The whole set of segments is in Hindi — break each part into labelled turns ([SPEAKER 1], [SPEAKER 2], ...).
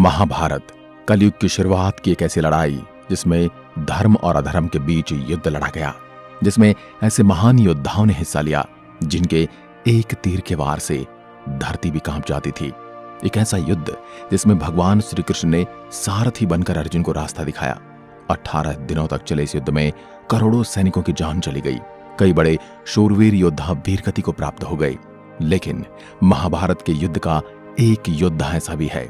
[SPEAKER 1] महाभारत कलयुग की शुरुआत की एक ऐसी लड़ाई जिसमें धर्म और अधर्म के बीच युद्ध लड़ा गया, जिसमें ऐसे महान योद्धाओं ने हिस्सा लिया जिनके एक तीर के वार से धरती भी कांप जाती थी। एक ऐसा युद्ध जिसमें भगवान श्री कृष्ण ने सारथी बनकर अर्जुन को रास्ता दिखाया। 18 दिनों तक चले इस युद्ध में करोड़ों सैनिकों की जान चली गई। कई बड़े शूरवीर योद्धा वीरगति को प्राप्त हो गए। लेकिन महाभारत के युद्ध का एक योद्धा ऐसा भी है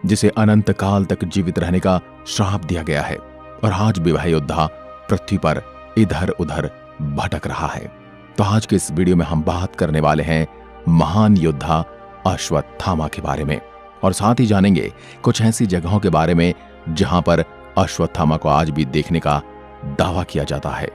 [SPEAKER 1] जिसे अनंत काल तक जीवित रहने का श्राप दिया गया है, और आज भी वह योद्धा पृथ्वी पर इधर उधर भटक रहा है। तो आज के इस वीडियो में हम बात करने वाले हैं महान योद्धा अश्वत्थामा के बारे में, और साथ ही जानेंगे कुछ ऐसी जगहों के बारे में जहां पर अश्वत्थामा को आज भी देखने का दावा किया जाता है।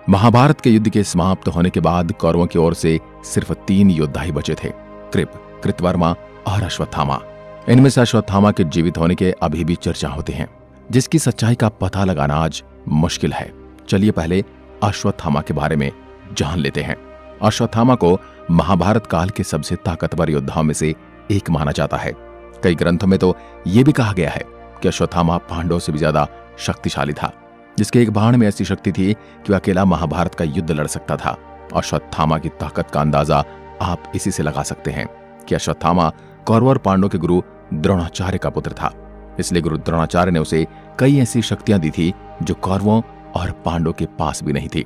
[SPEAKER 1] महाभारत के युद्ध के समाप्त होने के बाद कौरवों की ओर से सिर्फ 3 योद्धा ही बचे थे, कृप, कृतवर्मा और अश्वत्थामा। इनमें से अश्वत्थामा के जीवित होने के अभी भी चर्चा होती हैं, जिसकी सच्चाई का पता लगाना आज मुश्किल है। चलिए पहले अश्वत्थामा के बारे में जान लेते हैं। अश्वत्थामा को महाभारत काल के सबसे ताकतवर योद्धाओं में से एक माना जाता है। कई ग्रंथों में तो यह भी कहा गया है कि अश्वत्थामा पांडवों से भी ज्यादा शक्तिशाली था, जिसके एक बाण में ऐसी शक्ति थी कि वह अकेला महाभारत का युद्ध लड़ सकता था। अश्वत्थामा की ताकत का अंदाजा आप इसी से लगा सकते हैं कि अश्वत्थामा कौरव और पांडवों के गुरु द्रोणाचार्य का पुत्र था। इसलिए गुरु द्रोणाचार्य ने उसे कई ऐसी शक्तियां दी थी जो कौरवों और पांडवों के पास भी नहीं थी।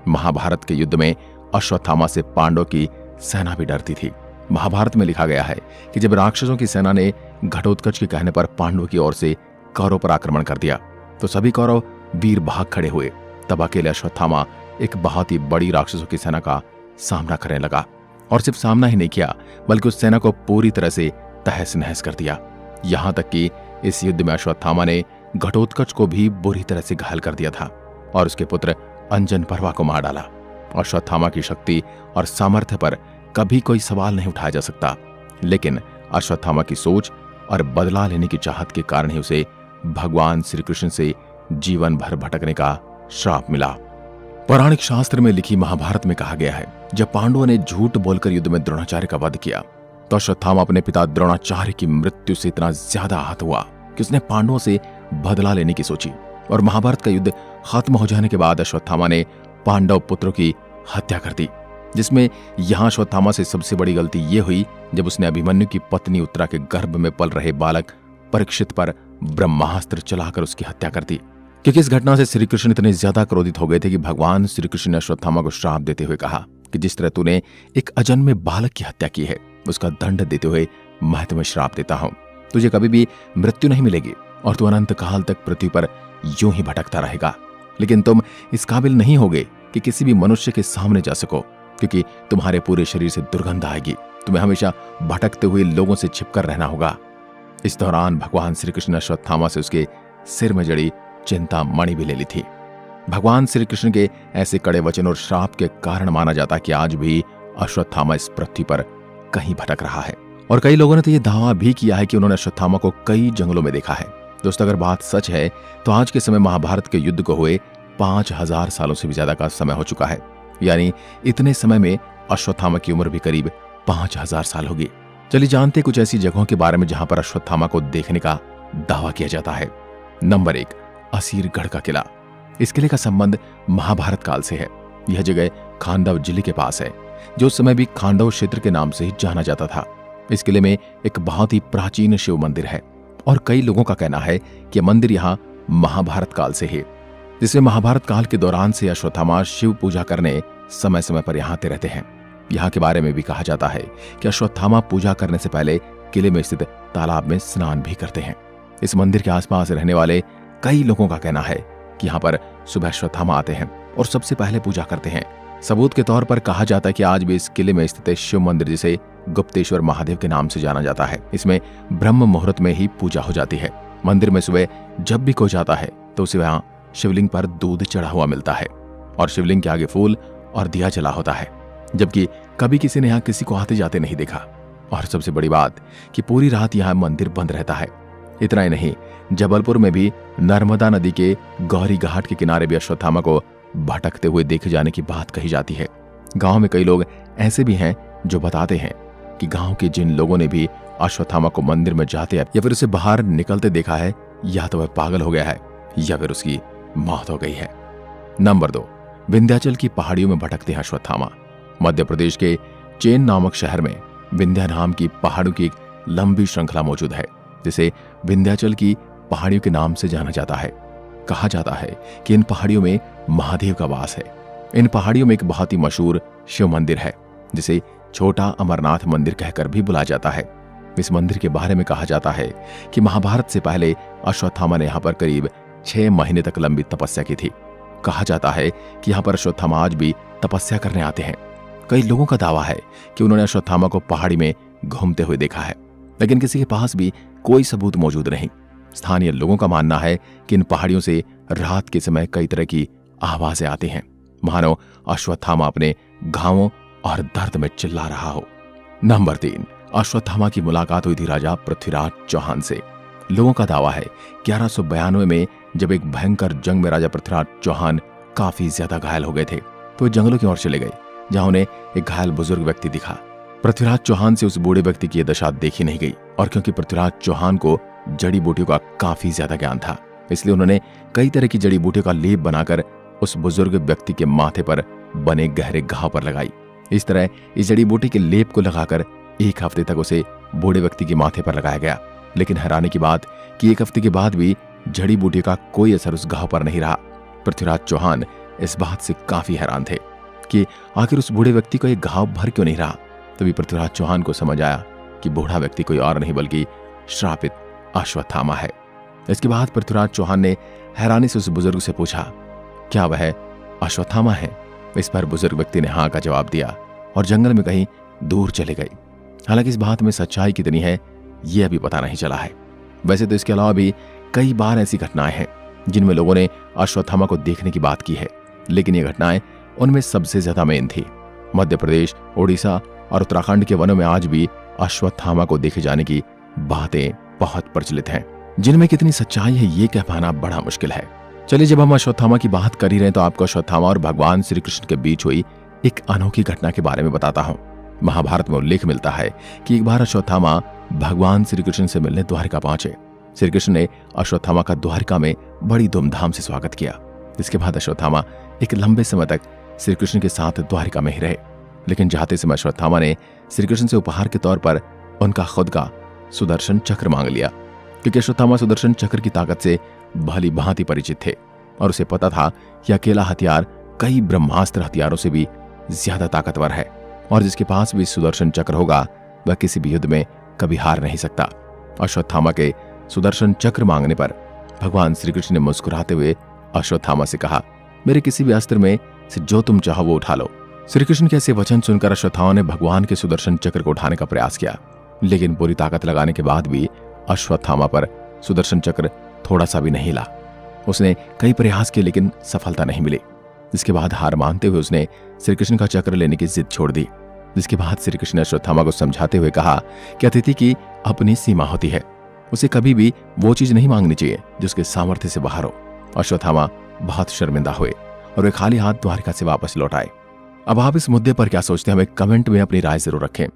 [SPEAKER 1] महाभारत के युद्ध में अश्वत्थामा से पांडवों की सेना भी डरती थी। महाभारत में लिखा गया है कि जब राक्षसों की सेना ने घटोत्कच के कहने पर पांडवों की ओर से कौरवों पर आक्रमण कर दिया तो सभी कौरव वीर भाग खड़े हुए। तब अकेले अश्वत्थामा एक बहुत ही बड़ी राक्षसों की सेना का सामना करने लगा, और सिर्फ सामना ही नहीं किया बल्कि उस सेना को पूरी तरह से तहस नहस कर दिया। यहां तक कि इस युद्ध में अश्वत्थामा ने घटोत्कच को भी बुरी तरह से घायल कर दिया था और उसके पुत्र अंजन पर्वा को मार डाला। अश्वत्थामा की शक्ति और सामर्थ्य पर कभी कोई सवाल नहीं उठाया जा सकता, लेकिन अश्वत्थामा की सोच और बदला लेने की चाहत के कारण ही उसे भगवान श्री कृष्ण से जीवन भर भटकने का श्राप मिला। पौराणिक शास्त्र में लिखी महाभारत में कहा गया है, जब पांडवों ने झूठ बोलकर युद्ध में द्रोणाचार्य का वध किया तो अश्वत्थामा अपने पिता द्रोणाचार्य की मृत्यु से इतना ज्यादा आहत हुआ कि उसने पांडवों से बदला लेने की सोची। और महाभारत का युद्ध खत्म हो जाने के बाद अश्वत्थामा ने पांडव पुत्रों की हत्या कर दी, जिसमें यहां अश्वत्थामा से सबसे बड़ी गलती यह हुई जब उसने अभिमन्यु की पत्नी उत्तरा के गर्भ में पल रहे बालक परीक्षित पर ब्रह्मास्त्र चलाकर उसकी हत्या कर दी। क्योंकि इस घटना से श्री कृष्ण इतने ज्यादा क्रोधित हो गए थे कि भगवान श्री कृष्ण ने अश्वत्थामा को श्राप देते हुए कहा कि जिस तरह तूने एक अजन्मे बालक की हत्या की है, उसका दंड देते हुए मैं तुम्हें श्राप देता हूं। तुझे कभी भी मृत्यु नहीं मिलेगी और तू अनंत काल तक पृथ्वी पर यूं ही भटकता रहेगा, लेकिन तुम इस काबिल नहीं होगे कि किसी भी मनुष्य के सामने जा सको, क्योंकि तुम्हारे पूरे शरीर से दुर्गंध आएगी। तुम्हें हमेशा भटकते हुए लोगों से छिपकर रहना होगा। इस दौरान भगवान श्री कृष्ण ने अश्वत्थामा से उसके सिर में जड़ी चिंता मणि भी ले ली थी। भगवान श्री कृष्ण के ऐसे कड़े वचन और श्राप के कारण माना जाता कि आज भी अश्वत्थामा इस पृथ्वी पर कहीं भटक रहा है। और कई लोगों ने तो यह दावा भी किया है कि उन्होंने अश्वत्थामा को कई जंगलों में देखा है। दोस्तों, अगर बात सच है तो आज के समय महाभारत के युद्ध को हुए 5000 सालों से भी ज्यादा का समय हो चुका है। यानी इतने समय में अश्वत्थामा की उम्र भी करीब 5000 साल होगी। चलिए जानते कुछ ऐसी जगहों के बारे में जहां पर अश्वत्थामा को देखने का दावा किया जाता है। नंबर 1, असीरगढ़ का किला। इस किले का संबंध महाभारत काल से है। यह जगह खांडव जिले के पास है, जो उस समय भी खांडव क्षेत्र के नाम से ही जाना जाता था। इस किले में एक बहुत ही प्राचीन शिव मंदिर है, और कई लोगों का कहना है कि मंदिर यहाँ महाभारत काल से है, जिसमें महाभारत काल के दौरान से अश्वत्थामा शिव पूजा करने समय समय पर यहाँ आते रहते हैं। यहाँ के बारे में भी कहा जाता है कि अश्वत्थामा पूजा करने से पहले किले में स्थित तालाब में स्नान भी करते हैं। इस मंदिर के आसपास रहने वाले कई लोगों का कहना है कि यहाँ पर सुबह अश्वत्थामा आते हैं और सबसे पहले पूजा करते हैं। सबूत के तौर पर कहा जाता है कि आज भी इस किले में स्थित शिव मंदिर, जिसे गुप्तेश्वर महादेव के नाम से जाना जाता है, इसमें ब्रह्म मुहूर्त में ही पूजा हो जाती है। मंदिर में सुबह जब भी कोई जाता है तो उसे वहां शिवलिंग पर दूध चढ़ा हुआ मिलता है और शिवलिंग के आगे फूल और दिया जला होता है, जबकि कभी किसी ने यहाँ किसी को आते जाते नहीं देखा। और सबसे बड़ी बात कि पूरी रात यहाँ मंदिर बंद रहता है। इतना ही नहीं, जबलपुर में भी नर्मदा नदी के गौरी घाट के किनारे भी अश्वत्थामा को भटकते हुए देखे जाने की बात कही जाती है। गांव में कई लोग ऐसे भी हैं जो बताते हैं कि गांव के जिन लोगों ने भी अश्वत्थामा को मंदिर में जाते या फिर उसे बाहर निकलते देखा है, या तो वह पागल हो गया है या फिर उसकी मौत हो गई है। नंबर 2, विंध्याचल की पहाड़ियों में भटकते हैं अश्वत्थामा। मध्य प्रदेश के चेन नामक शहर में विंध्या नाम की पहाड़ों की एक लंबी श्रृंखला मौजूद है, जिसे विंध्याचल की पहाड़ियों के नाम से जाना जाता है। कहा जाता है कि इन पहाड़ियों में महादेव का वास है। इन पहाड़ियों में एक बहुत ही मशहूर शिव मंदिर है, जिसे छोटा अमरनाथ मंदिर कहकर भी बुलाया जाता है। इस मंदिर के बारे में कहा जाता है कि महाभारत से पहले अश्वत्थामा ने यहाँ पर करीब 6 महीने तक लंबी तपस्या की थी। कहा जाता है कि यहाँ पर अश्वत्थामा आज भी तपस्या करने आते हैं। कई लोगों का दावा है कि उन्होंने अश्वत्थामा को पहाड़ी में घूमते हुए देखा है, लेकिन किसी के पास भी कोई सबूत मौजूद नहीं। स्थानीय लोगों का मानना है कि इन पहाड़ियों से रात के समय कई तरह की आवाजें आती हैं, मानो अश्वत्थामा अपने घावों और दर्द में चिल्ला रहा हो। नंबर 3, अश्वत्थामा की मुलाकात हुई थी राजा पृथ्वीराज चौहान से। लोगों का दावा है 1192 में जब एक भयंकर जंग में राजा पृथ्वीराज चौहान काफी ज्यादा घायल हो गए थे, तो वे जंगलों की ओर चले गए, जहां उन्हें एक घायल बुजुर्ग व्यक्ति दिखा। पृथ्वीराज चौहान से उस बूढ़े व्यक्ति की यह दशा देखी नहीं गई, और क्योंकि पृथ्वीराज चौहान को जड़ी बूटियों का काफी ज्यादा ज्ञान था, इसलिए उन्होंने कई तरह की जड़ी बूटियों का लेप बनाकर उस बुजुर्ग व्यक्ति के माथे पर बने गहरे घाव पर लगाई। इस तरह इस जड़ी बूटी के लेप को लगाकर 1 हफ्ते तक उसे बूढ़े व्यक्ति के माथे पर लगाया गया। लेकिन हैरानी की बात कि 1 हफ्ते के बाद भी जड़ी बूटी का कोई असर उस घाव पर नहीं रहा। पृथ्वीराज चौहान इस बात से काफी हैरान थे कि आखिर उस बूढ़े व्यक्ति को एक घाव भर क्यों नहीं रहा। तभी पृथ्वीराज चौहान को समझ आया कि बूढ़ा व्यक्ति कोई और नहीं बल्कि श्रापित अश्वत्थामा है। इसके बाद पृथ्वीराज चौहान ने हैरानी से उस बुजुर्ग से पूछा, क्या वह अश्वत्थामा है? इस पर बुजुर्ग व्यक्ति ने हाँ का जवाब दिया और जंगल में कहीं दूर चले गए। हालांकि इस बात में सच्चाई कितनी है यह अभी पता नहीं चला है। वैसे तो इसके अलावा भी कई बार ऐसी घटनाएं हैं जिनमें लोगों ने अश्वत्थामा को देखने की बात की है, लेकिन ये घटनाएं उनमें सबसे ज्यादा मेन थी। मध्य प्रदेश, उड़ीसा और उत्तराखंड के वनों में आज भी अश्वत्थामा को देखे जाने की बातें बहुत प्रचलित हैं, जिनमें कितनी सच्चाई है ये कह पाना बड़ा मुश्किल है। चलिए, जब हम अश्वत्थामा की बात कर ही रहे हैं तो आपको अश्वत्थामा और भगवान श्री कृष्ण के बीच हुई एक अनोखी घटना के बारे में बताता हूँ। महाभारत में उल्लेख मिलता है कि एक बार अश्वत्थामा भगवान श्री कृष्ण से मिलने द्वारिका पहुंचे। श्री कृष्ण ने अश्वत्थामा का द्वारिका में बड़ी धूमधाम से स्वागत किया। इसके बाद अश्वत्थामा एक लंबे समय तक श्री कृष्ण के साथ द्वारिका में ही रहे, लेकिन जाते समय अश्वत्थामा ने श्री कृष्ण से उपहार के तौर पर उनका खुद का सुदर्शन चक्र मांग लिया, क्योंकि अश्वत्थामा सुदर्शन चक्र की ताकत से भली भांति परिचित थे और उसे पता था कि अकेला हथियार कई ब्रह्मास्त्र हथियारों से भी ज्यादा ताकतवर है, और जिसके पास भी सुदर्शन चक्र होगा वह किसी भी युद्ध में कभी हार नहीं सकता। अश्वत्थामा के सुदर्शन चक्र मांगने पर भगवान श्री कृष्ण ने मुस्कुराते हुए अश्वत्थामा से कहा, मेरे किसी भी अस्त्र में से जो तुम चाहो वो उठा लो। श्री कृष्ण के ऐसे वचन सुनकर अश्वत्थामा ने भगवान के सुदर्शन चक्र को उठाने का प्रयास किया, लेकिन पूरी ताकत लगाने के बाद भी अश्वत्थामा पर सुदर्शन चक्र थोड़ा सा भी नहीं हिला। उसने कई प्रयास किए लेकिन सफलता नहीं मिली। इसके बाद हार मानते हुए उसने श्री कृष्ण का चक्र लेने की जिद छोड़ दी। जिसके बाद श्री कृष्ण ने अश्वत्थामा को समझाते हुए कहा कि अतिथि की अपनी सीमा होती है, उसे कभी भी वो चीज नहीं मांगनी चाहिए जिसके सामर्थ्य से बाहर हो। अश्वत्थामा बहुत शर्मिंदा हुए और वे खाली हाथ द्वारिका से वापस लौट आए। अब आप इस मुद्दे पर क्या सोचते हैं, हमें कमेंट में अपनी राय जरूर रखें।